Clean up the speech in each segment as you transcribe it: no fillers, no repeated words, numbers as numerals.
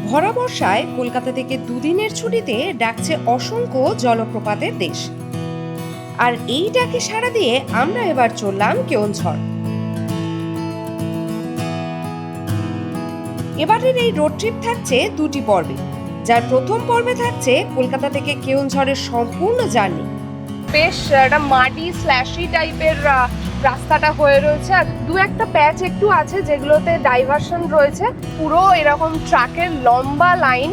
ভরা বর্ষায় কলকাতা থেকে দুদিনের ছুটিতে ডাকছে অসংখ্য জলপ্রপাতের দেশ। আর এই ডাকে সাড়া দিয়ে আমরা এবার চললাম কেওনঝড়। এবারের এই রোড ট্রিপ থাকছে দুটি পর্বে, যার প্রথম পর্বে থাকছে কলকাতা থেকে কেওনঝড়ের সম্পূর্ণ জার্নি। বেশ একটা মাটি স্ল্যাশি টাইপের রাস্তাটা হয়ে রয়েছে, আর দু একটা প্যাচ একটু আছে যেগুলোতে ডাইভারশন রয়েছে। পুরো এরকম ট্রাকের লম্বা লাইন।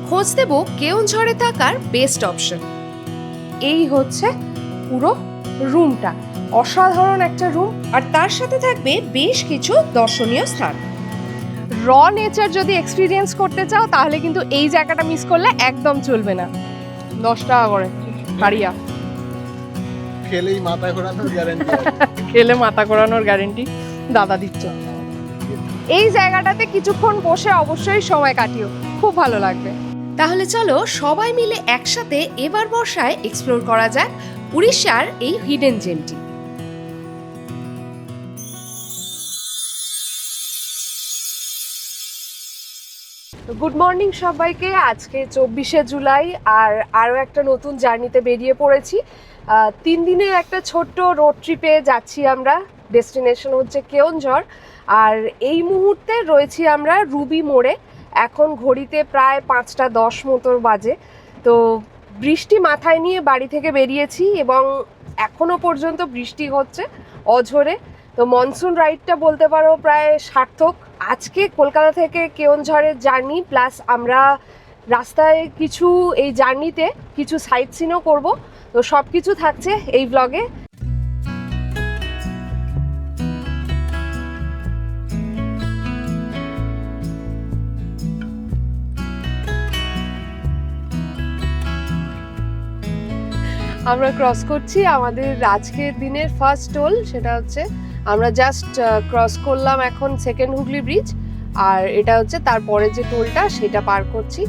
খোঁজ দেব কেওনঝড়ে থাকার বেস্ট অপশন। এই হচ্ছে পুরো রুমটা, অসাধারণ একটা রুম, আর তার সাথে থাকবে বেশ কিছু দর্শনীয় স্থান। র নেচার যদি এক্সপিরিয়েন্স করতে চাও তাহলে কিন্তু এই জায়গাটা মিস করলে একদম চলবে না। 10 টাকা করে হারিয়া, খেলেই মাথা ঘোরানোর গ্যারান্টি। খেলে মাথা ঘোরানোর গ্যারান্টি দাদা দিচ্ছে। এই জায়গাটাতে কিছুক্ষণ বসে অবশ্যই সময় কাটিও, খুব ভালো লাগবে। তাহলে চলো সবাই মিলে একসাথে এবার বর্ষায় এক্সপ্লোর করা যাক উড়িষ্যার এই হিডেন জেমটি। গুড মর্নিং সবাইকে। আজকে 24শে জুলাই, আর আরও একটা নতুন জার্নিতে বেরিয়ে পড়েছি। 3 দিনের একটা ছোট্ট রোড ট্রিপে যাচ্ছি আমরা। ডেস্টিনেশন হচ্ছে কেওনঝড়, আর এই মুহূর্তে রয়েছি আমরা রুবি মোড়ে। এখন ঘড়িতে প্রায় 5:10 মতো বাজে। তো বৃষ্টি মাথায় নিয়ে বাড়ি থেকে বেরিয়েছি এবং এখনও পর্যন্ত বৃষ্টি হচ্ছে অঝোরে। তো মনসুন রাইডটা বলতে পারো প্রায় সার্থক। আজকে কলকাতা থেকে কেওনঝড়ের জার্নি প্লাস আমরা রাস্তায় কিছু এই জার্নিতে কিছু সাইট সিনও করবো। তো সব কিছু থাকছে এই ব্লগে। আমরা ক্রস করছি আমাদের আজকের দিনের ফার্স্ট টোল। সেটা হচ্ছে আমরা জাস্ট ক্রস করলাম এখন সেকেন্ড হুগলি ব্রিজ, আর এটা হচ্ছে তারপরে যে টোলটা সেটা পার করছি।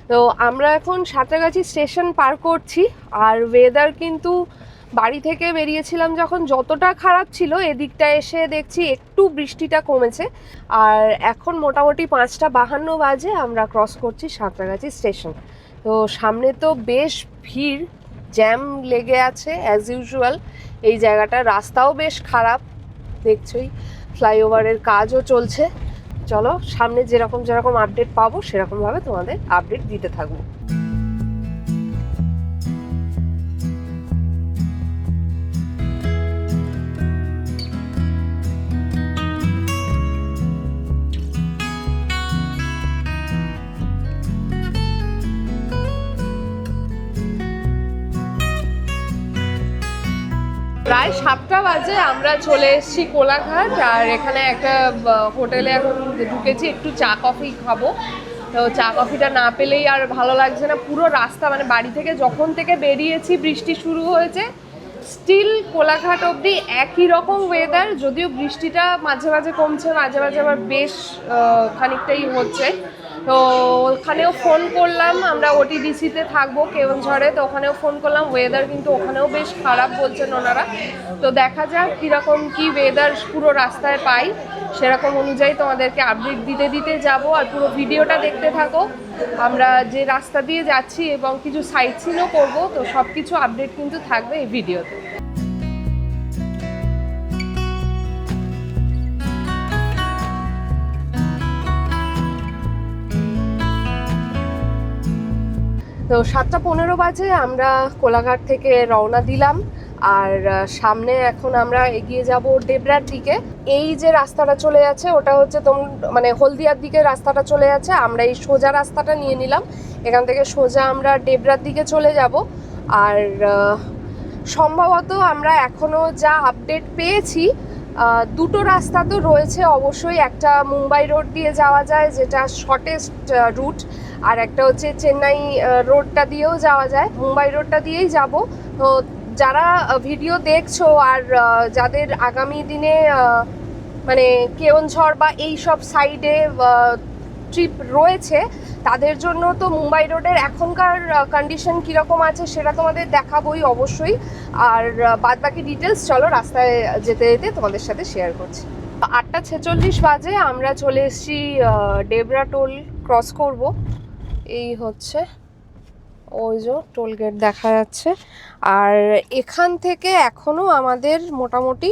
তো আমরা এখন সাঁতরাগাছি স্টেশন পার করছি, আর ওয়েদার কিন্তু বাড়ি থেকে বেরিয়েছিলাম যখন যতটা খারাপ ছিল, এদিকটা এসে দেখছি একটু বৃষ্টিটা কমেছে। আর এখন মোটামুটি 5:52 বাজে, আমরা ক্রস করছি সাঁতরাগাছি স্টেশন। তো সামনে তো বেশ ভিড়, জ্যাম লেগে আছে অ্যাজ ইউজুয়াল। এই জায়গাটা রাস্তাও বেশ খারাপ, দেখছোই ফ্লাইওভারের কাজও চলছে। চলো সামনে যেরকম আপডেট পাবো সেরকমভাবে তোমাদের আপডেট দিতে থাকবো। প্রায় 7টা বাজে আমরা চলে এসেছি কোলাঘাট, আর এখানে একটা হোটেলে এখন ঢুকেছি, একটু চা কফি খাবো। তো চা কফিটা না পেলেই আর ভালো লাগছে না। পুরো রাস্তা মানে বাড়ি থেকে যখন থেকে বেরিয়েছি বৃষ্টি শুরু হয়েছে, স্টিল কোলাঘাট অবধি একই রকম ওয়েদার। যদিও বৃষ্টিটা মাঝে মাঝে কমছে, মাঝে মাঝে আবার বেশ খানিকটাই হচ্ছে। তো ওখানেও ফোন করলাম, আমরা ওটিডিসিতে থাকবো কেওনঝড়ে, তো ওখানেও ফোন করলাম। ওয়েদার কিন্তু ওখানেও বেশ খারাপ বলছেন ওনারা। তো দেখা যাক কীরকম কী ওয়েদার পুরো রাস্তায় পাই, সেরকম অনুযায়ী তোমাদেরকে আপডেট দিতে দিতে যাব। আর পুরো ভিডিওটা দেখতে থাকো। আমরা যে রাস্তা দিয়ে যাচ্ছি এবং কিছু সাইট সিনও করবো, তো সব কিছু আপডেট কিন্তু থাকবে এই ভিডিওতে। তো 7:15 বাজে আমরা কোলাঘাট থেকে রওনা দিলাম, আর সামনে এখন আমরা এগিয়ে যাব ডেবরার দিকে। এই যে রাস্তাটা চলে যাচ্ছে ওটা হচ্ছে মানে হলদিয়ার দিকে রাস্তাটা চলে যাচ্ছে। আমরা এই সোজা রাস্তাটা নিয়ে নিলাম, এখান থেকে সোজা আমরা ডেবরার দিকে চলে যাব। আর সম্ভবত আমরা এখনও যা আপডেট পেয়েছি, দুটো রাস্তা তো রয়েছে অবশ্যই। একটা মুম্বাই রোড দিয়ে যাওয়া যায়, যেটা শর্টেস্ট রুট, আর একটা হচ্ছে চেন্নাই রোডটা দিয়েও যাওয়া যায়। মুম্বাই রোডটা দিয়েই যাব। তো যারা ভিডিও দেখছো আর যাদের আগামী দিনে মানে কেওনঝড় বা এই সব সাইডে ট্রিপ রয়েছে তাদের জন্য তো মুম্বাই রোডের এখনকার কন্ডিশন কীরকম আছে সেটা তোমাদের দেখাবোই অবশ্যই। আর বাদবাকি ডিটেলস চলো রাস্তায় যেতে যেতে তোমাদের সাথে শেয়ার করছি। 8:46 বাজে, আমরা চলে এসেছি ডেবরা টোল ক্রস করব। এই হচ্ছে ওই যে টোল গেট দেখা যাচ্ছে। আর এখান থেকে এখনও আমাদের মোটামুটি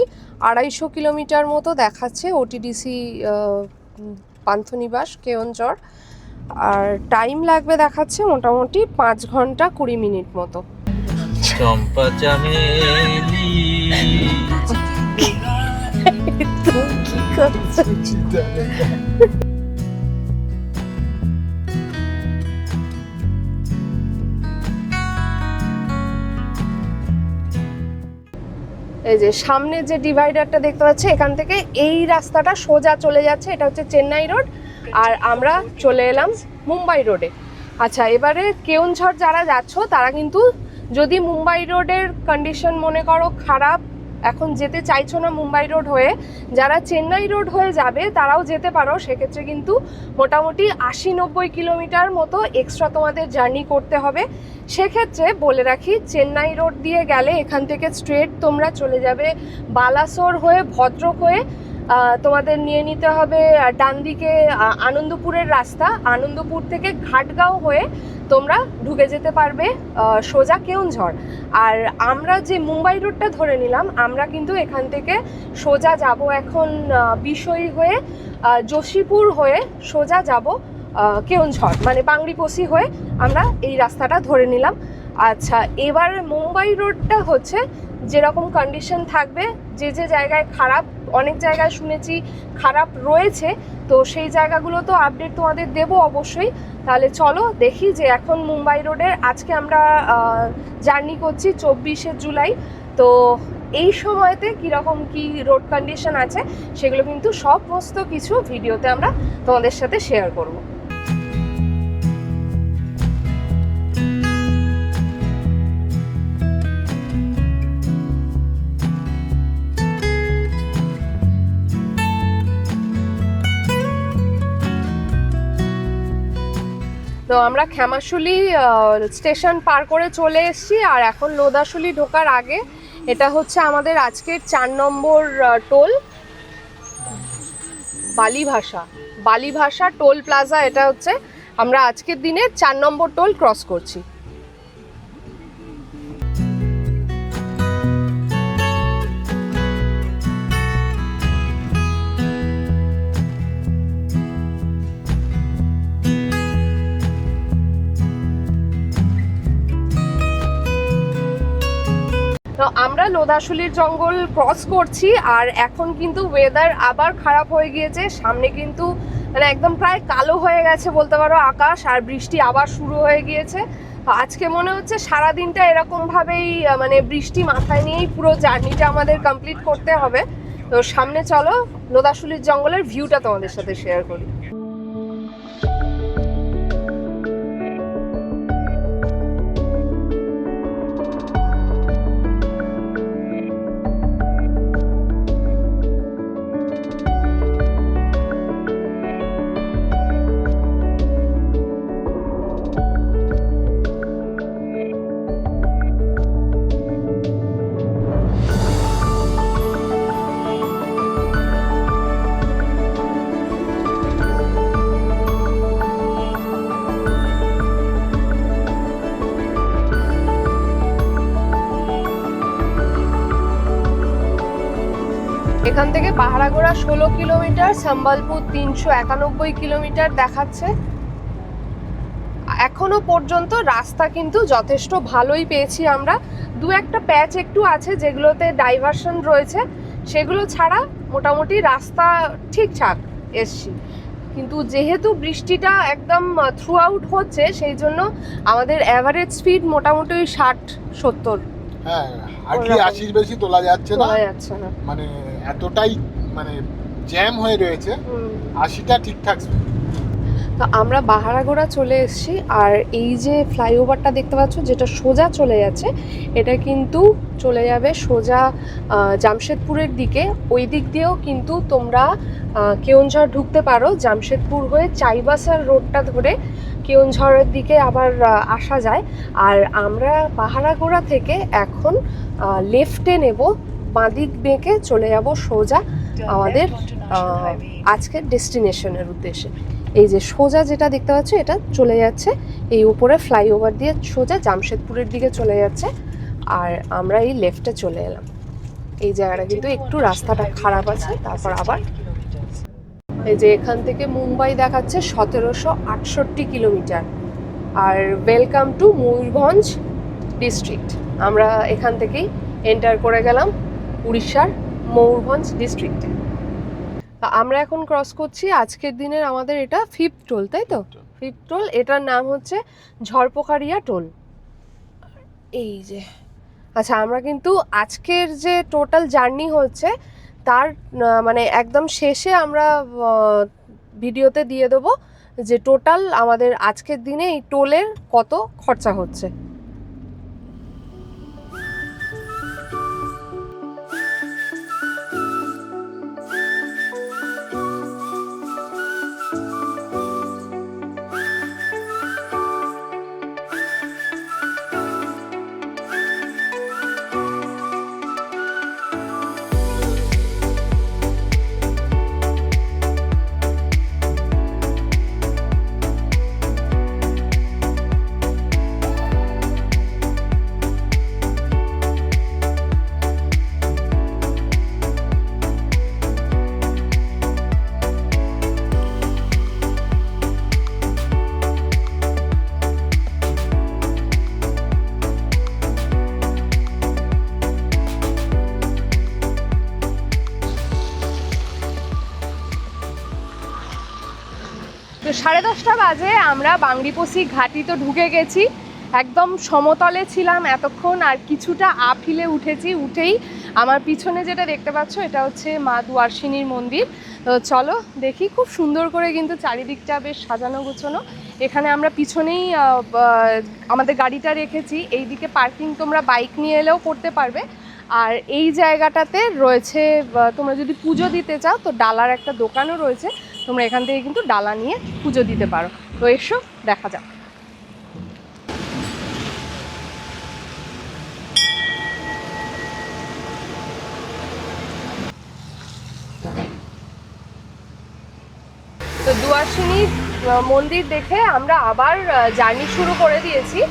250 কিলোমিটার মতো দেখাচ্ছে ওটিডিসি পান্থনিবাস কেওনঝড়। আর টাইম লাগবে দেখাচ্ছে মোটামুটি 5 ঘন্টা 20 মিনিট মতো। চম্পা চামেলি কি করছো? এই যে সামনে যে ডিভাইডারটা দেখতে পাচ্ছি এখান থেকে এই রাস্তাটা সোজা চলে যাচ্ছে, এটা হচ্ছে চেন্নাই রোড। আর আমরা চলে এলাম মুম্বাই রোডে। আচ্ছা, এবারে কেওনঝড় যারা যাচ্ছ তারা কিন্তু যদি মুম্বাই রোডের কন্ডিশন মনে করো খারাপ, এখন যেতে চাইছো না মুম্বাই রোড হয়ে, যারা চেন্নাই রোড হয়ে যাবে তারাও যেতে পারো। সেক্ষেত্রে কিন্তু মোটামুটি 80-90 কিলোমিটার মতো এক্সট্রা তোমাদের জার্নি করতে হবে। সেক্ষেত্রে বলে রাখি, চেন্নাই রোড দিয়ে গেলে এখান থেকে স্ট্রেট তোমরা চলে যাবে বালাসোর হয়ে ভদ্রক হয়ে, তোমাদের নিয়ে নিতে হবে ডান দিকে আনন্দপুরের রাস্তা। আনন্দপুর থেকে ঘাটগাঁও হয়ে তোমরা ঢুকে যেতে পারবে সোজা কেওনঝড়। আর আমরা যে মুম্বাই রোডটা ধরে নিলাম, আমরা কিন্তু এখান থেকে সোজা যাব এখন বিষয়ী হয়ে যোশীপুর হয়ে সোজা যাব কেওনঝড়, মানে বাংরিপোষি হয়ে আমরা এই রাস্তাটা ধরে নিলাম। আচ্ছা, এবার মুম্বাই রোডটা হচ্ছে যেরকম কন্ডিশন থাকবে, যে যে জায়গায় খারাপ, অনেক জায়গায় শুনেছি খারাপ রয়েছে, তো সেই জায়গাগুলো তো আপডেট তোমাদের দেবো অবশ্যই। তাহলে চলো দেখি যে এখন মুম্বাই রোডের আজকে আমরা জার্নি করছি 24শে জুলাই, তো এই সময়তে কীরকম কি রোড কন্ডিশন আছে সেগুলো কিন্তু সমস্ত কিছু ভিডিওতে আমরা তোমাদের সাথে শেয়ার করব। তো আমরা ক্ষেমাশুলি স্টেশন পার করে চলে এসেছি। আর এখন লোদাশুলি ঢোকার আগে এটা হচ্ছে আমাদের আজকের 4 নম্বর টোল, বালিভাষা টোল প্লাজা। এটা হচ্ছে আমরা আজকের দিনের 4 নম্বর টোল ক্রস করছি। তো আমরা লোদাশুলির জঙ্গল ক্রস করছি আর এখন কিন্তু ওয়েদার আবার খারাপ হয়ে গিয়েছে। সামনে কিন্তু মানে একদম প্রায় কালো হয়ে গেছে বলতে পারো আকাশ, আর বৃষ্টি আবার শুরু হয়ে গিয়েছে। আজকে মনে হচ্ছে সারাদিনটা এরকমভাবেই মানে বৃষ্টি মাথায় নিয়েই পুরো জার্নিটা আমাদের কমপ্লিট করতে হবে। তো সামনে চলো লোদাশুলির জঙ্গলের ভিউটা তোমাদের সাথে শেয়ার করি। এখান থেকে পাহাড়াগোড়া 16 কিলোমিটার, সম্বলপুর 391 কিলোমিটার দেখাচ্ছে। এখনো পর্যন্ত রাস্তা কিন্তু যথেষ্ট ভালোই পেয়েছি আমরা। দু একটা প্যাচ একটু আছে যেগুলোতে ডাইভারশন রয়েছে, সেগুলো ছাড়া মোটামুটি রাস্তা ঠিকঠাক এসছি। কিন্তু যেহেতু বৃষ্টিটা একদম থ্রু আউট হচ্ছে, সেই জন্য আমাদের অ্যাভারেজ স্পিড মোটামুটি 60-70। হ্যাঁ, আর কি 80 বেশি তোলা যাচ্ছে না, মানে এতটাই মানে জ্যাম হয়ে রয়েছে। 80টা ঠিকঠাক। তো তো আমরা বাহারাগোড়া চলে এসেছি, আর এই যে ফ্লাইওভারটা দেখতে পাচ্ছ যেটা সোজা চলে যাচ্ছে, এটা কিন্তু চলে যাবে সোজা জামশেদপুরের দিকে। ওই দিক দিয়েও কিন্তু তোমরা কেওনঝড় ঢুকতে পারো, জামশেদপুর হয়ে চাইবাসার রোডটা ধরে কেওনঝড়ের দিকে আবার আসা যায়। আর আমরা বাহারাগোড়া থেকে এখন লেফটে নেব, বাঁদিক বেঁকে চলে যাব সোজা আমাদের আজকের ডেস্টিনেশনের উদ্দেশ্যে। এই যে সোজা যেটা দেখতে পাচ্ছ এটা চলে যাচ্ছে এই উপরে ফ্লাইওভার দিয়ে সোজা জামশেদপুরের দিকে চলে যাচ্ছে, আর আমরা এই লেফটে চলে এলাম। এই জায়গাটা কিন্তু একটু রাস্তাটা খারাপ আছে। তারপর আবার এই যে এখান থেকে মুম্বাই দেখাচ্ছে 1768 কিলোমিটার, আর ওয়েলকাম টু ময়ূরভঞ্জ ডিস্ট্রিক্ট। আমরা এখান থেকেই এন্টার করে গেলাম উড়িষ্যার ময়ূরভঞ্জ ডিস্ট্রিক্টে। আমরা এখন ক্রস করছি আজকের দিনের আমাদের এটা 5th টোল, তাই তো? 5th টোল, এটার নাম হচ্ছে ঝড়পোখারিয়া টোল। এই যে আচ্ছা, আমরা কিন্তু আজকের যে টোটাল জার্নি হচ্ছে তার মানে একদম শেষে আমরা ভিডিওতে দিয়ে দেবো যে টোটাল আমাদের আজকের দিনে এই টোলের কত খরচা হচ্ছে। তো 10:30 বাজে আমরা বাংরিপোষি ঘাটি তো ঢুকে গেছি, একদম সমতলে ছিলাম এতক্ষণ, আর কিছুটা আপ হিলে উঠেছি। উঠেই আমার পিছনে যেটা দেখতে পাচ্ছ এটা হচ্ছে মা দুয়ার্সিনীর মন্দির। তো চলো দেখি, খুব সুন্দর করে কিন্তু চারিদিকটা বেশ সাজানো গোছানো। এখানে আমরা পিছনেই আমাদের গাড়িটা রেখেছি, এই দিকে পার্কিং তোমরা বাইক নিয়ে এলেও করতে পারবে। আর এই জায়গাটাতে রয়েছে, তোমরা যদি পুজো দিতে চাও তো ডালার একটা দোকানও রয়েছে, তোমরা এখান থেকে কিন্তু ডালা নিয়ে পুজো দিতে পারো। তো এসো দেখা যাক। তো দুয়ার্সিনী মন্দির দেখে আমরা আবার জার্নি শুরু করে দিয়েছি।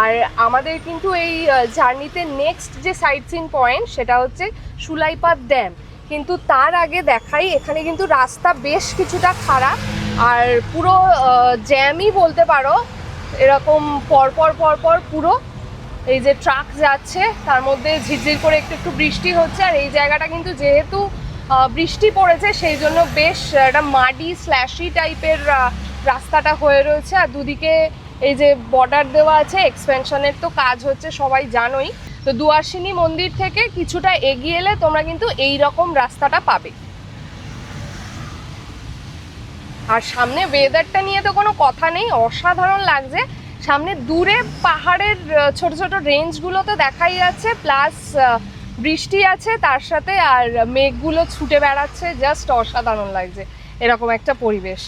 আর আমাদের কিন্তু এই জার্নিতে নেক্সট যে সাইট সিন পয়েন্ট সেটা হচ্ছে সুলাইপাদ ড্যাম। কিন্তু তার আগে দেখাই, এখানে কিন্তু রাস্তা বেশ কিছুটা খারাপ, আর পুরো জ্যামই বলতে পারো। এরকম পরপর পরপর পুরো এই যে ট্রাক যাচ্ছে, তার মধ্যে ঝিরঝির করে একটু একটু বৃষ্টি হচ্ছে। আর এই জায়গাটা কিন্তু যেহেতু বৃষ্টি পড়েছে সেই জন্য বেশ একটা মাডি স্ল্যাশি টাইপের রাস্তাটা হয়ে রয়েছে। আর দুদিকে এই যে বর্ডার দেওয়া আছে, এক্সপেনশনের তো কাজ হচ্ছে সবাই জানোই। তো দুয়ার্সিনী মন্দির থেকে কিছুটা এগিয়ে এলে তোমরা কিন্তু এই রকম রাস্তাটা পাবে। আর সামনে ওয়েদারটা নিয়ে তো কোনো কথা নেই, অসাধারণ লাগছে। সামনে দূরে পাহাড়ের ছোট ছোট রেঞ্জগুলো তো দেখাই যাচ্ছে, প্লাস বৃষ্টি আছে তার সাথে, আর মেঘগুলো ছুটে বেড়াচ্ছে, জাস্ট অসাধারণ লাগছে এরকম একটা পরিবেশ।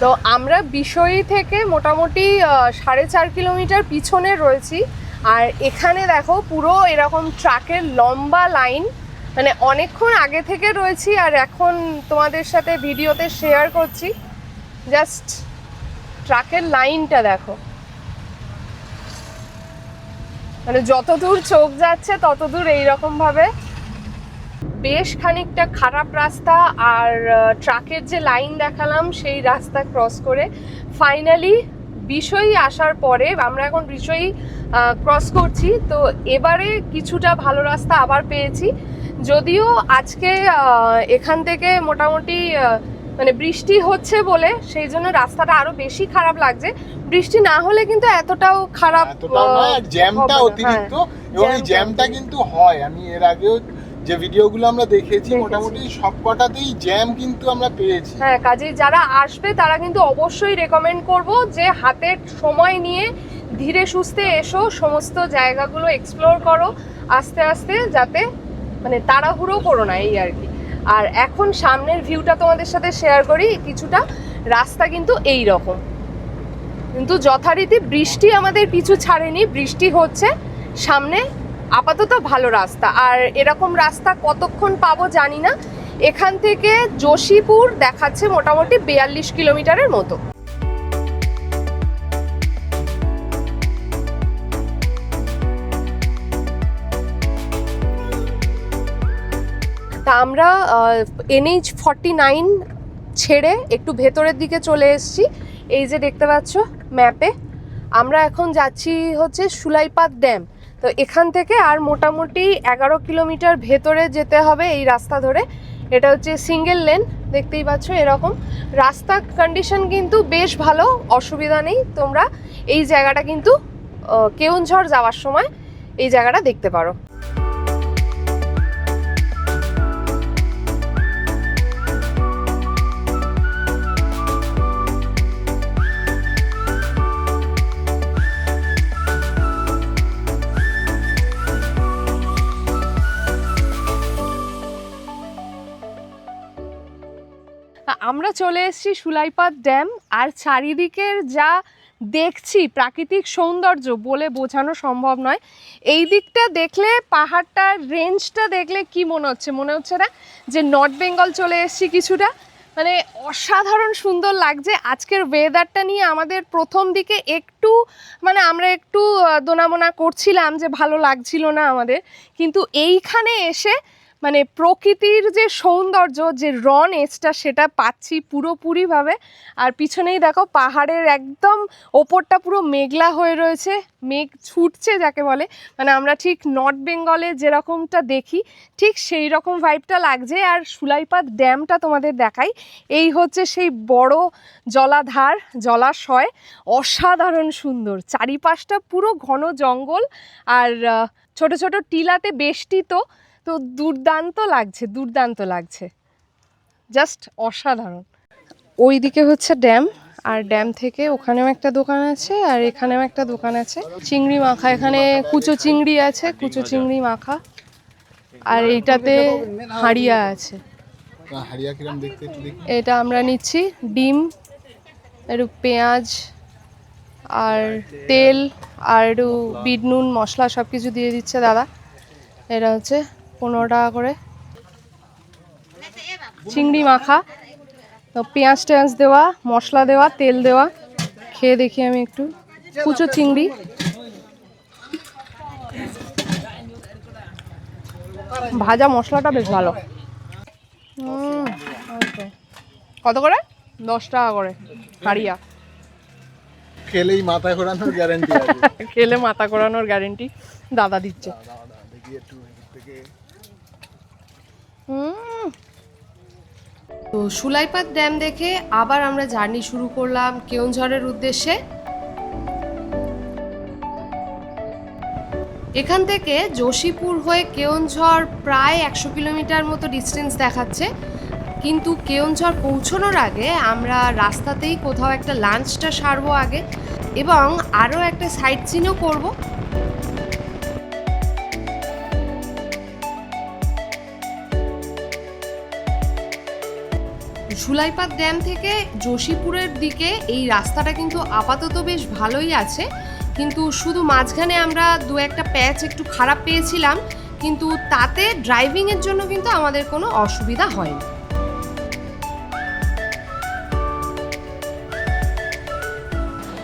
তো আমরা বিষয়ী থেকে মোটামুটি 4.5 কিলোমিটার পিছনে রয়েছি। আর এখানে দেখো পুরো এরকম ট্রাকের লম্বা লাইন, মানে অনেকক্ষণ আগে থেকে রয়েছি আর এখন তোমাদের সাথে ভিডিওতে শেয়ার করছি। জাস্ট ট্রাকের লাইনটা দেখো, মানে যত দূর চোখ যাচ্ছে তত দূর এইরকম ভাবে। বেশ খানিকটা খারাপ রাস্তা, আর ট্রাকের যে লাইন দেখালাম সেই রাস্তা ক্রস করে ফাইনালি বিষয়ী আসার পরে আমরা এখন বিষয়ী ক্রস করছি। তো এবারে কিছুটা ভালো রাস্তা আবার পেয়েছি, যদিও আজকে এখান থেকে মোটামুটি মানে বৃষ্টি হচ্ছে বলে সেই জন্য রাস্তাটা আরো বেশি খারাপ লাগছে। বৃষ্টি না হলে কিন্তু এতটাও খারাপ নয়, আর জ্যামটা অতিরিক্ত, এবং এই জ্যামটা কিন্তু হয়। আমি এর আগেও যে ভিডিওগুলো আমরা দেখেছি মোটামুটি সবকটাতেই জ্যাম কিন্তু আমরা পেয়েছি। হ্যাঁ, কাজেই যারা আসবে তারা কিন্তু অবশ্যই রেকমেন্ড করব যে হাতে সময় নিয়ে ধীরে সুস্থে এসো, সমস্ত জায়গাগুলো এক্সপ্লোর করো আস্তে আস্তে, যাতে মানে তাড়াহুড়ো করো না, এই আর কি। আর এখন সামনের ভিউটা তোমাদের সাথে শেয়ার করি কিছুটা। রাস্তা কিন্তু এই রকম, কিন্তু যথারীতি বৃষ্টি আমাদের পিছু ছাড়েনি, বৃষ্টি হচ্ছে সামনে। আপাতত ভালো রাস্তা। আর এরকম রাস্তা কতক্ষণ পাবো জানি না। এখান থেকে যোশীপুর দেখাচ্ছে মোটামুটি 42 কিলোমিটারের মতো। তা আমরা NH49 ছেড়ে একটু ভেতরের দিকে চলে এসেছি। এই যে দেখতে পাচ্ছ ম্যাপে, আমরা এখন যাচ্ছি হচ্ছে সুলাইপাদ ড্যাম। তো এখান থেকে আর মোটামুটি 11 কিলোমিটার ভেতরে যেতে হবে এই রাস্তা ধরে। এটা হচ্ছে সিঙ্গেল লেন, দেখতেই পাচ্ছ এরকম। রাস্তা কন্ডিশন কিন্তু বেশ ভালো, অসুবিধা নেই। তোমরা এই জায়গাটা কিন্তু কেওনঝড় যাওয়ার সময় এই জায়গাটা দেখতে পারো। আমরা চলে এসেছি সুলাইপাদ ড্যাম। আর চারিদিকের যা দেখছি প্রাকৃতিক সৌন্দর্য বলে বোঝানো সম্ভব নয়। এই দিকটা দেখলে, পাহাড়টার রেঞ্জটা দেখলে কি মনে হচ্ছে? মনে হচ্ছে না যে নর্থ বেঙ্গল চলে এসেছি কিছুটা? মানে অসাধারণ সুন্দর লাগছে। আজকের ওয়েদারটা নিয়ে আমাদের প্রথম দিকে একটু মানে আমরা একটু দোনামোনা করছিলাম যে ভালো লাগছিল না আমাদের, কিন্তু এইখানে এসে মানে প্রকৃতির যে সৌন্দর্য, যে র নেচটা সেটা পাচ্ছি পুরোপুরিভাবে। আর পিছনেই দেখো পাহাড়ের একদম ওপরটা পুরো মেঘলা হয়ে রয়েছে, মেঘ ছুটছে যাকে বলে। মানে আমরা ঠিক নর্থ বেঙ্গলে যেরকমটা দেখি ঠিক সেই রকম ভাইবটা লাগছে। আর সুলাইপাদ ড্যামটা তোমাদের দেখাই, এই হচ্ছে সেই বড় জলাধার, জলাশয়, অসাধারণ সুন্দর। চারিপাশটা পুরো ঘন জঙ্গল আর ছোট ছোট টিলাতে বেষ্টিত। তো দুর্দান্ত লাগছে, দুর্দান্ত লাগছে, জাস্ট অসাধারণ। ওইদিকে হচ্ছে ড্যাম, আর ড্যাম থেকে ওখানেও একটা দোকান আছে আর এখানেও একটা দোকান আছে। চিংড়ি মাখা, এখানে কুচো চিংড়ি আছে, কুচো চিংড়ি মাখা। আর এইটাতে হাড়িয়া আছে। এটা আমরা নিচ্ছি ডিম, একটু পেঁয়াজ আর তেল আর একটু বিট নুন মশলা সব কিছু দিয়ে দিচ্ছে দাদা। এটা হচ্ছে 15 টাকা করে চিংড়ি মাখা, পেঁয়াজ টেঁয়াজ দেওয়া, মশলা দেওয়া, তেল দেওয়া। খেয়ে দেখি আমি একটু কুচো চিংড়ি। ভাজা মশলাটা বেশ ভালো। কত করে? 10 টাকা করে হাড়িয়া। খেলেই মাথা ঘোরানোর গ্যারান্টি আছে। খেলে মাথা ঘোরানোর গ্যারান্টি দাদা দিচ্ছে। তো সুলাইপাদ ড্যাম দেখে আবার আমরা জার্নি শুরু করলাম কেওনঝড়ের উদ্দেশ্যে। এখান থেকে যোশীপুর হয়ে কেওনঝড় প্রায় 100 কিলোমিটার মতো ডিস্টেন্স দেখাচ্ছে, কিন্তু কেওনঝড় পৌঁছানোর আগে আমরা রাস্তাতেই কোথাও একটা লাঞ্চটা সারবো আগে, এবং আরও একটা সাইট সিনও করবো। সুলাইপাদ ড্যাম থেকে যোশীপুরের দিকে এই রাস্তাটা কিন্তু আপাতত বেশ ভালোই আছে, কিন্তু শুধু মাঝখানে আমরা দু একটা প্যাচ একটু খারাপ পেয়েছিলাম, কিন্তু তাতে ড্রাইভিংয়ের জন্য কিন্তু আমাদের কোনো অসুবিধা হয়নি।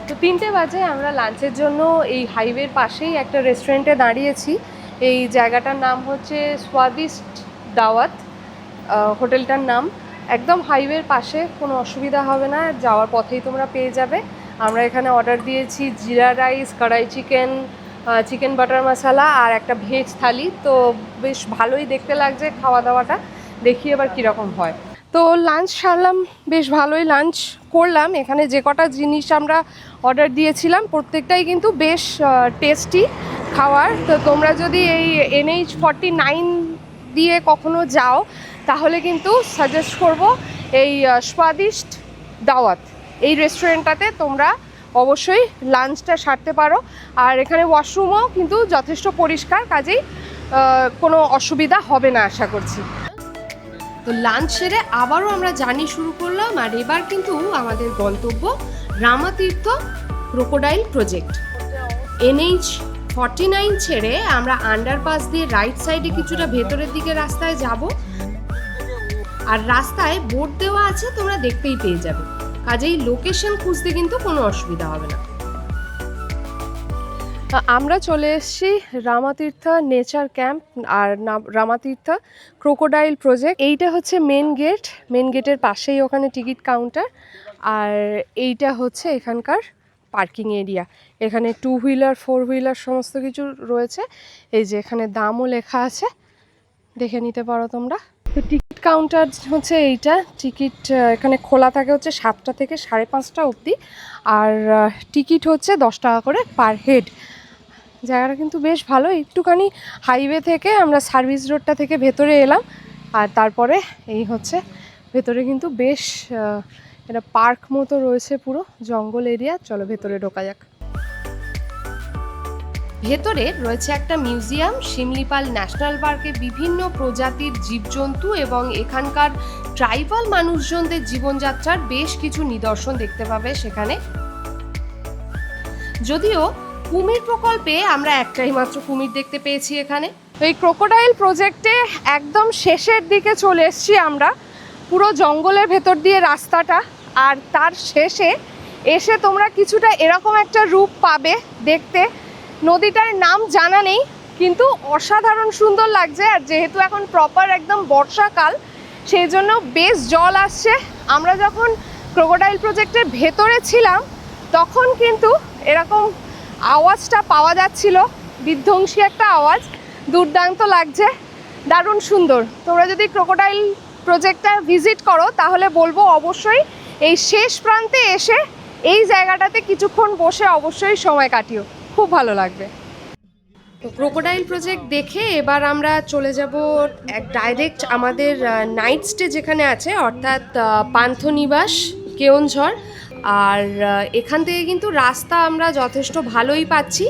তো 3টে বাজে আমরা লাঞ্চের জন্য এই হাইওয়ের পাশেই একটা রেস্টুরেন্টে দাঁড়িয়েছি। এই জায়গাটার নাম হচ্ছে স্বাদিষ্ট দাওয়াত, হোটেলটার নাম। একদম হাইওয়ের পাশে, কোনো অসুবিধা হবে না, যাওয়ার পথেই তোমরা পেয়ে যাবে। আমরা এখানে অর্ডার দিয়েছি জিরা রাইস, কড়াই চিকেন, চিকেন বাটার মশলা আর একটা ভেজ থালি। তো বেশ ভালোই দেখতে লাগছে খাওয়া দাওয়াটা, দেখি এবার কীরকম হয়। তো লাঞ্চ সারলাম, বেশ ভালোই লাঞ্চ করলাম। এখানে যে কটা জিনিস আমরা অর্ডার দিয়েছিলাম প্রত্যেকটাই কিন্তু বেশ টেস্টি খাওয়ার। তো তোমরা যদি এই NH49 দিয়ে কখনো যাও তাহলে কিন্তু সাজেস্ট করব এই স্বাদিষ্ট দাওয়াত, এই রেস্টুরেন্টটাতে তোমরা অবশ্যই লাঞ্চটা সারতে পারো। আর এখানে ওয়াশরুমও কিন্তু যথেষ্ট পরিষ্কার, কাজেই কোনো অসুবিধা হবে না আশা করছি। তো লাঞ্চ সেরে আবারও আমরা জার্নি শুরু করলাম, আর এবার কিন্তু আমাদের গন্তব্য রামাতীর্থ ক্রোকোডাইল প্রজেক্ট। NH49 ছেড়ে আমরা আন্ডারপাস দিয়ে রাইট সাইডে কিছুটা ভেতরের দিকে রাস্তায় যাব, আর রাস্তায় বোর্ড দেওয়া আছে, তোমরা দেখতেই পেয়ে যাবে, কাজেই লোকেশন খুঁজতে কিন্তু কোনো অসুবিধা হবে না। আমরা চলে এসেছি রামাতীর্থ নেচার ক্যাম্প আর রামাতীর্থ ক্রোকোডাইল প্রজেক্ট। এইটা হচ্ছে মেন গেট, মেন গেটের পাশেই ওখানে টিকিট কাউন্টার, আর এইটা হচ্ছে এখানকার পার্কিং এরিয়া। এখানে 2 হুইলার 4 হুইলার সমস্ত কিছু রয়েছে। এই যে এখানে দামও লেখা আছে, দেখে নিতে পারো তোমরা। তো টিকিট কাউন্টার হচ্ছে এইটা। টিকিট এখানে খোলা থাকে হচ্ছে 7টা থেকে 5:30 অবধি, আর টিকিট হচ্ছে 10 টাকা করে পার হেড। জায়গাটা কিন্তু বেশ ভালো। একটুখানি হাইওয়ে থেকে আমরা সার্ভিস রোডটা থেকে ভেতরে এলাম, আর তারপরে এই হচ্ছে ভেতরে কিন্তু বেশ এটা পার্ক মতো রয়েছে, পুরো জঙ্গল এরিয়া। চলো ভেতরে ঢোকা যাক। ভেতরে রয়েছে একটা মিউজিয়াম, শিমলিপাল ন্যাশনাল পার্কে বিভিন্ন প্রজাতির জীবজন্তু এবং এখানকার ট্রাইবাল মানুষজনদের জীবনযাত্রার বেশ কিছু নিদর্শন দেখতে পাবে সেখানে। যদিও কুমির প্রকল্পে আমরা একটাই মাত্র কুমির দেখতে পেয়েছি এখানে। এই ক্রোকোডাইল প্রজেক্টে একদম শেষের দিকে চলে এসেছি আমরা, পুরো জঙ্গলের ভেতর দিয়ে রাস্তাটা, আর তার শেষে এসে তোমরা কিছুটা এরকম একটা রূপ পাবে দেখতে। নদীটার নাম জানা নেই, কিন্তু অসাধারণ সুন্দর লাগছে, আর যেহেতু এখন প্রপার একদম বর্ষাকাল সেই জন্য বেশ জল আসছে। আমরা যখন ক্রোকোডাইল প্রজেক্টের ভেতরে ছিলাম তখন কিন্তু এরকম আওয়াজটা পাওয়া যাচ্ছিল, বিধ্বংসী একটা আওয়াজ, দুর্দান্ত লাগছে, দারুণ সুন্দর। তোমরা যদি ক্রোকোডাইল প্রজেক্টটা ভিজিট করো তাহলে বলবো অবশ্যই এই শেষ প্রান্তে এসে এই জায়গাটাতে কিছুক্ষণ বসে অবশ্যই সময় কাটিও, খুব ভালো লাগবে। তো ক্রোকোডাইল প্রজেক্ট দেখে এবার আমরা চলে যাব ডাইরেক্ট আমাদের নাইট স্টে যেখানে আছে, অর্থাৎ পান্থনিবাস কেওনঝড়। আর এখান থেকে কিন্তু রাস্তা আমরা যথেষ্ট ভালোই পাচ্ছি।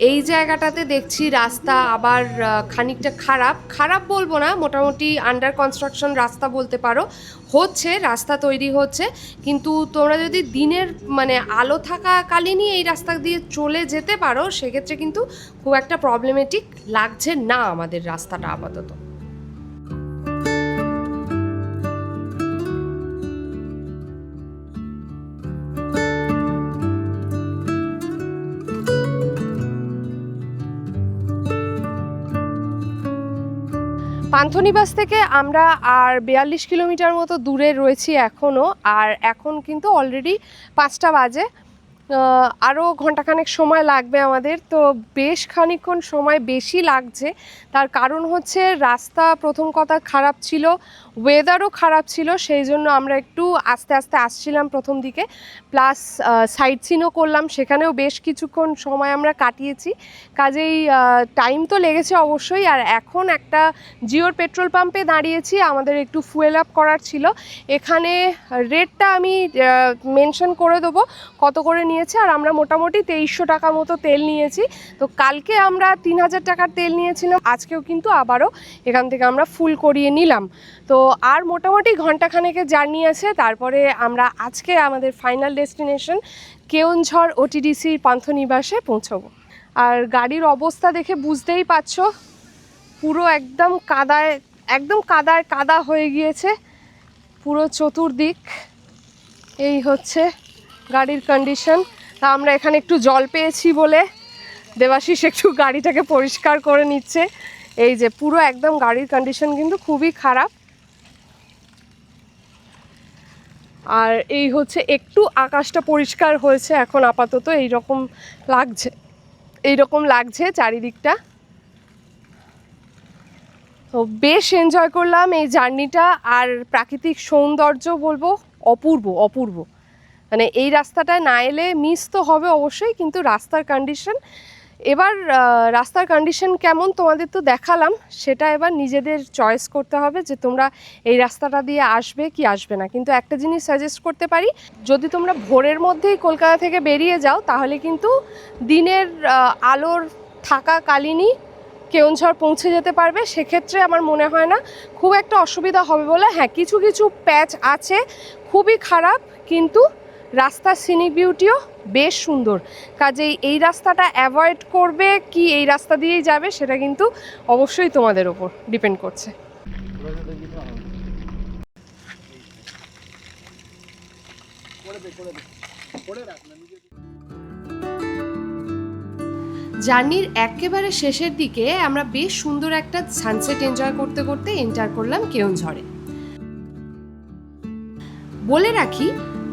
এই জায়গাটাতে দেখছি রাস্তা আবার খানিকটা খারাপ বলবো না, মোটামুটি আন্ডার কনস্ট্রাকশন রাস্তা বলতে পারো, হচ্ছে রাস্তা তৈরি হচ্ছে। কিন্তু তোমরা যদি দিনের মানে আলো থাকাকালীনই এই রাস্তা দিয়ে চলে যেতে পারো সেক্ষেত্রে কিন্তু খুব একটা প্রবলেমেটিক লাগছে না আমাদের রাস্তাটা আপাতত। পান্থনিবাস থেকে আমরা আর 42 কিলোমিটার মতো দূরে রয়েছি এখনও, আর এখন কিন্তু অলরেডি 5টা বাজে। আরও ঘন্টাখানেক সময় লাগবে আমাদের। তো বেশ খানিকক্ষণ সময় বেশি লাগছে, তার কারণ হচ্ছে রাস্তা প্রথম কথা খারাপ ছিল, ওয়েদারও খারাপ ছিল, সেই জন্য আমরা একটু আস্তে আস্তে আসছিলাম প্রথম দিকে। প্লাস সাইট সিনও করলাম, সেখানেও বেশ কিছুক্ষণ সময় আমরা কাটিয়েছি, কাজেই টাইম তো লেগেছে অবশ্যই। আর এখন একটা জিওর পেট্রোল পাম্পে দাঁড়িয়েছি, আমাদের একটু ফুয়েল আপ করার ছিল। এখানে রেটটা আমি মেনশন করে দেবো কত করে নিয়েছে, আর আমরা মোটামুটি 2300 টাকা মতো তেল নিয়েছি। তো কালকে আমরা 3000 টাকার তেল নিয়েছিলাম, আজকেও কিন্তু আবারও এখান থেকে আমরা ফুল করিয়ে নিলাম। তো আর মোটামুটি ঘন্টাখানেকের জার্নি আছে, তারপরে আমরা আজকে আমাদের ফাইনাল ডেস্টিনেশন কেওনঝড় OTDC পান্থনিবাসে পৌঁছবো। আর গাড়ির অবস্থা দেখে বুঝতেই পারছো, পুরো একদম কাদা হয়ে গিয়েছে পুরো চতুর্দিক। এই হচ্ছে গাড়ির কন্ডিশন। তা আমরা এখানে একটু জল পেয়েছি বলে দেবাশিস একটু গাড়িটাকে পরিষ্কার করে নিচ্ছে। এই যে পুরো একদম গাড়ির কন্ডিশন কিন্তু খুবই খারাপ। আর এই হচ্ছে একটু আকাশটা পরিষ্কার হয়েছে এখন আপাতত, এইরকম লাগছে চারিদিকটা। তো তো বেশ এনজয় করলাম এই জার্নিটা। আর প্রাকৃতিক সৌন্দর্য বলবো অপূর্ব অপূর্ব। মানে এই রাস্তাটায় না এলে মিস তো হবে অবশ্যই, কিন্তু রাস্তার কন্ডিশন এবার রাস্তার কন্ডিশন কেমন তোমাদের তো দেখালাম, সেটা এবার নিজেদের চয়েস করতে হবে যে তোমরা এই রাস্তাটা দিয়ে আসবে কি আসবে না। কিন্তু একটা জিনিস সাজেস্ট করতে পারি, যদি তোমরা ভোরের মধ্যেই কলকাতা থেকে বেরিয়ে যাও তাহলে কিন্তু দিনের আলোর থাকাকালীনই কেওনঝড় পৌঁছে যেতে পারবে। সেক্ষেত্রে আমার মনে হয় না খুব একটা অসুবিধা হবে বলে। হ্যাঁ, কিছু কিছু প্যাচ আছে খুবই খারাপ, কিন্তু রাস্তার সিনিক বিউটিও বেশ সুন্দর। কাজেই এই রাস্তাটা অ্যাভয়েড করবে কি এই রাস্তা দিয়েই যাবে সেটা কিন্তু অবশ্যই তোমাদের ওপর ডিপেন্ড করছে। জার্নির একেবারে শেষের দিকে আমরা বেশ সুন্দর একটা সানসেট এনজয় করতে করতে এন্টার করলাম কেওনঝড়ে। বলে রাখি,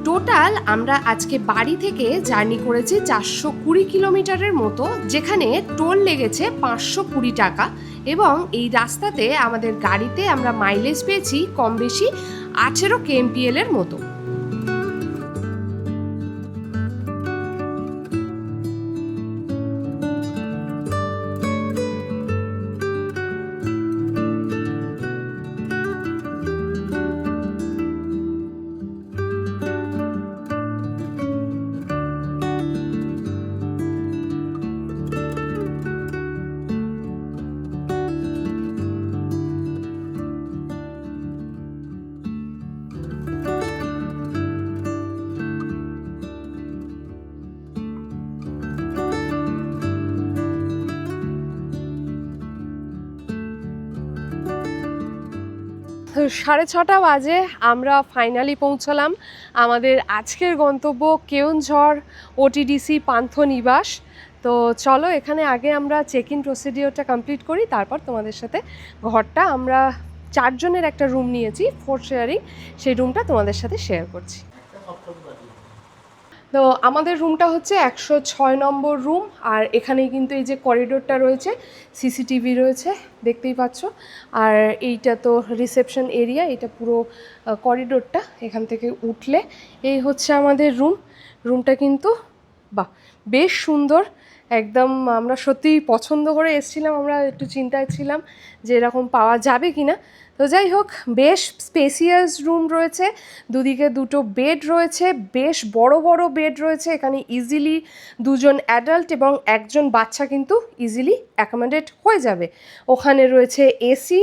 টোটাল আমরা আজকে বাড়ি থেকে জার্নি করেছি 420 কিলোমিটারের মতো, যেখানে টোল লেগেছে 520 টাকা। এবং এই রাস্তাতে আমাদের গাড়িতে আমরা মাইলেজ পেয়েছি কম বেশি 18 kmpl এর মতো। তো 6:30 বাজে আমরা ফাইনালি পৌঁছালাম আমাদের আজকের গন্তব্য কেওনঝড় ওটিডিসি পান্থনিবাস। তো চলো এখানে আগে আমরা চেক ইন প্রসিডিওরটা কমপ্লিট করি, তারপর তোমাদের সাথে ঘরটা, আমরা 4 জনের একটা রুম নিয়েছি 4 শেয়ারিং, সেই রুমটা তোমাদের সাথে শেয়ার করছি। তো আমাদের রুমটা হচ্ছে 106 নম্বর রুম। আর এখানেই কিন্তু এই যে করিডোরটা রয়েছে, সিসিটিভি রয়েছে দেখতেই পাচ্ছ। আর এইটা তো রিসেপশন এরিয়া, এটা পুরো করিডোরটা। এখান থেকে উঠলে এই হচ্ছে আমাদের রুমটা কিন্তু বাহ বেশ সুন্দর একদম। আমরা সত্যিই পছন্দ করে এসেছিলাম, আমরা একটু চিন্তায় ছিলাম যে এরকম পাওয়া যাবে কি না। তো যাই হোক, বেশ স্পেসিয়াস রুম রয়েছে, দুদিকে 2টো বেড রয়েছে, বেশ বড় বড় বেড রয়েছে। এখানে ইজিলি 2জন অ্যাডাল্ট এবং 1জন বাচ্চা কিন্তু ইজিলি অ্যাকোমোডেট হয়ে যাবে। ওখানে রয়েছে এসি,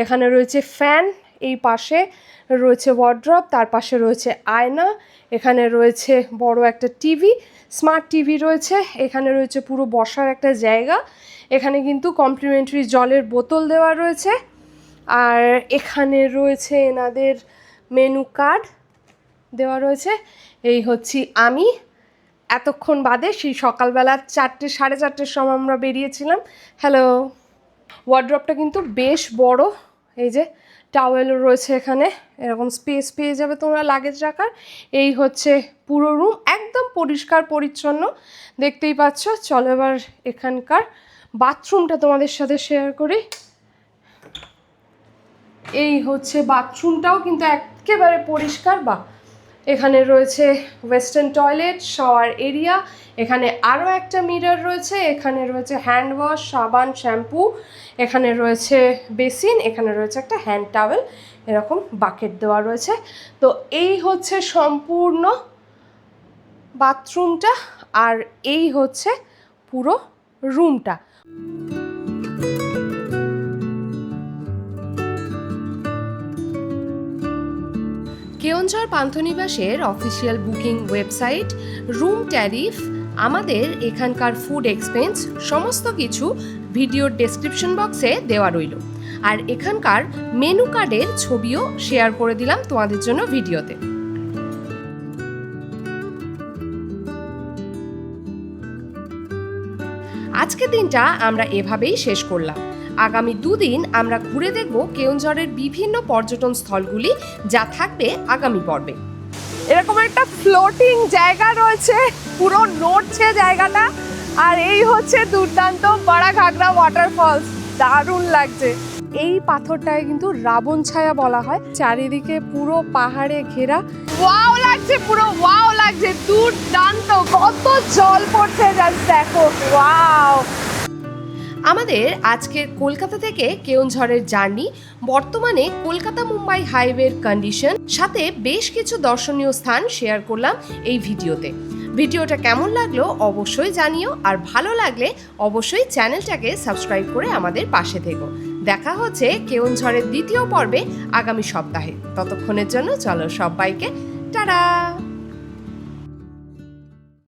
এখানে রয়েছে ফ্যান, এই পাশে রয়েছে ওয়ার্ড্রপ, তার পাশে রয়েছে আয়না, এখানে রয়েছে বড় একটা টিভি, স্মার্ট টিভি রয়েছে, এখানে রয়েছে পুরো বসার একটা জায়গা, এখানে কিন্তু কমপ্লিমেন্টারি জলের বোতল দেওয়া রয়েছে। আর এখানে রয়েছে এনাদের মেনু কার্ড দেওয়া রয়েছে। এই হচ্ছি আমি, এতক্ষণ বাদে সেই সকালবেলা 4টে 4:30টার সময় আমরা বেরিয়েছিলাম। হ্যালো। ওয়ার্ড্রপটা কিন্তু বেশ বড়, এই যে টাওয়েলও রয়েছে এখানে, এরকম স্পেস পেয়ে যাবে তোমরা লাগেজ রাখার। এই হচ্ছে পুরো রুম, একদম পরিষ্কার পরিচ্ছন্ন দেখতেই পাচ্ছ। চলো এবার এখানকার বাথরুমটা তোমাদের সাথে শেয়ার করি। এই হচ্ছে বাথরুমটাও কিন্তু একেবারে পরিষ্কার। বা এখানে রয়েছে ওয়েস্টার্ন টয়লেট, শাওয়ার এরিয়া, এখানে আরও একটা মিরর রয়েছে, এখানে রয়েছে হ্যান্ড ওয়াশ, সাবান, শ্যাম্পু, এখানে রয়েছে বেসিন, এখানে রয়েছে একটা হ্যান্ড টাওয়েল, এরকম বাকেট দেওয়া রয়েছে। তো এই হচ্ছে সম্পূর্ণ বাথরুমটা, আর এই হচ্ছে পুরো রুমটা। কেওনঝড় পান্থনিবাসের official booking website, room tariff, আমাদের এখানকার ফুড এক্সপেন্স সমস্ত কিছু ভিডিওর ডেসক্রিপশন বক্সে দেওয়া রইল। আর এখানকার মেনু কার্ডের ছবিও শেয়ার করে দিলাম তোমাদের জন্য ভিডিওতে। আজকের দিনটা আমরা এভাবেই শেষ করলাম। আগামী 2 দিন আমরা ঘুরে দেখব কেওনঝড়ের বিভিন্ন পর্যটন স্থলগুলি, যা থাকবে আগামী পর্বে। এরকম একটা ফ্লোটিং জায়গা রয়েছে, পুরো নড়ছে জায়গাটা। আর এই হচ্ছে দুর্দান্ত বড়া ঘাগরা ওয়াটারফলস, দারুণ লাগছে। এই পাথরটাকে কিন্তু রাবণ ছায়া বলা হয়। চারিদিকে পুরো পাহাড়ে ঘেরা, ওয়াও লাগছে, পুরো ওয়াও লাগছে, দুর্দান্ত, কত জল পড়ছে জাস্ট দেখো, ওয়াও। আমাদের আজকের কলকাতা থেকে কেওনঝড়ের জার্নি, বর্তমানে কলকাতা মুম্বাই হাইওয়ের কন্ডিশন, সাথে বেশ কিছু দর্শনীয় স্থান শেয়ার করলাম এই ভিডিওতে। ভিডিওটা কেমন লাগলো অবশ্যই জানিও, আর ভালো লাগলে অবশ্যই চ্যানেলটাকে সাবস্ক্রাইব করে আমাদের পাশে থেকো। দেখা হচ্ছে কেওনঝড়ের দ্বিতীয় পর্বে আগামী সপ্তাহে। ততক্ষণের জন্য চলো সবাইকে টাটা।